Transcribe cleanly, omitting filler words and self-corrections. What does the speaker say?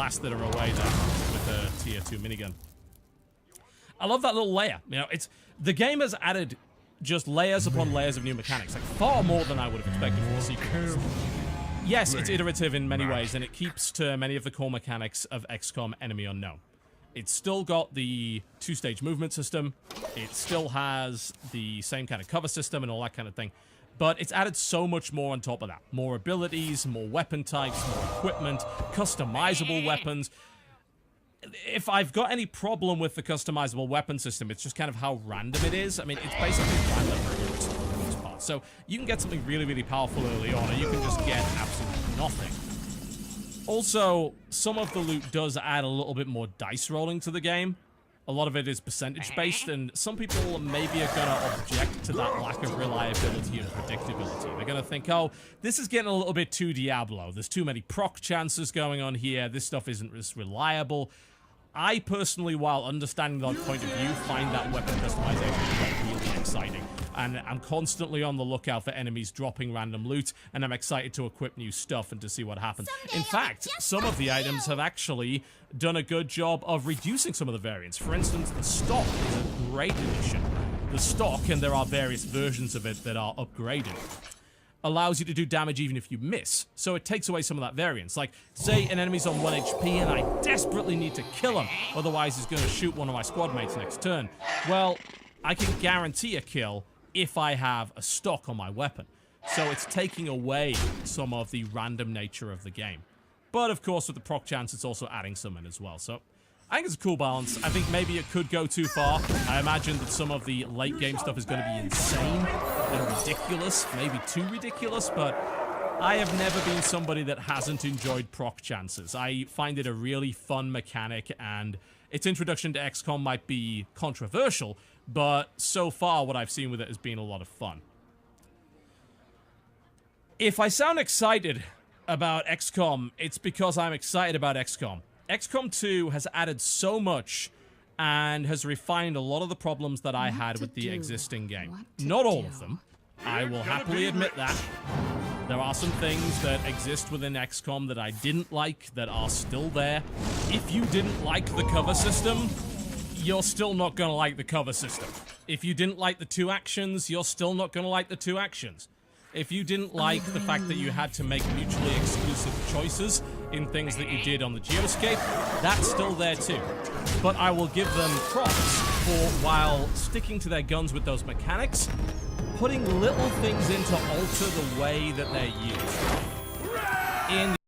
blasted her away there with her tier 2 minigun. I love that little layer. You know, the game has added just layers upon layers of new mechanics, like far more than I would have expected from the sequel. Yes, it's iterative in many ways, and it keeps to many of the core mechanics of XCOM Enemy Unknown. It's still got the 2-stage movement system, it still has the same kind of cover system and all that kind of thing, but it's added so much more on top of that. More abilities, more weapon types, more equipment, customizable weapons. If I've got any problem with the customizable weapon system, it's just kind of how random it is. I mean, it's basically random for the most part. So you can get something really, really powerful early on, or you can just get absolutely nothing. Also, some of the loot does add a little bit more dice rolling to the game. A lot of it is percentage-based, and some people maybe are going to object to that lack of reliability and predictability. They're going to think, oh, this is getting a little bit too Diablo. There's too many proc chances going on here. This stuff isn't as reliable. I personally, while understanding that point of view, find that weapon customization really exciting. And I'm constantly on the lookout for enemies dropping random loot, and I'm excited to equip new stuff and to see what happens. In fact, some of the items have actually done a good job of reducing some of the variants. For instance, the stock is a great addition. The stock, and there are various versions of it that are upgraded, allows you to do damage even if you miss. So it takes away some of that variance. Like, say an enemy's on 1 HP and I desperately need to kill him, otherwise he's going to shoot one of my squad mates next turn. Well, I can guarantee a kill if I have a stock on my weapon. So it's taking away some of the random nature of the game. But of course, with the proc chance, it's also adding some in as well. So I think it's a cool balance. I think maybe it could go too far. I imagine that some of the late game stuff is going to be insane and ridiculous, maybe too ridiculous, but I have never been somebody that hasn't enjoyed proc chances. I find it a really fun mechanic, and its introduction to XCOM might be controversial, but so far what I've seen with it has been a lot of fun. If I sound excited about XCOM, it's because I'm excited about XCOM. XCOM 2 has added so much and has refined a lot of the problems that I had with the existing game. Not all of them. I will happily admit that. There are some things that exist within XCOM that I didn't like that are still there. If you didn't like the cover system, you're still not going to like the cover system. If you didn't like the 2 actions, you're still not going to like the 2 actions. If you didn't like the fact that you had to make mutually exclusive choices in things that you did on the Geoscape, that's still there too. But I will give them props for, while sticking to their guns with those mechanics, putting little things in to alter the way that they're used. In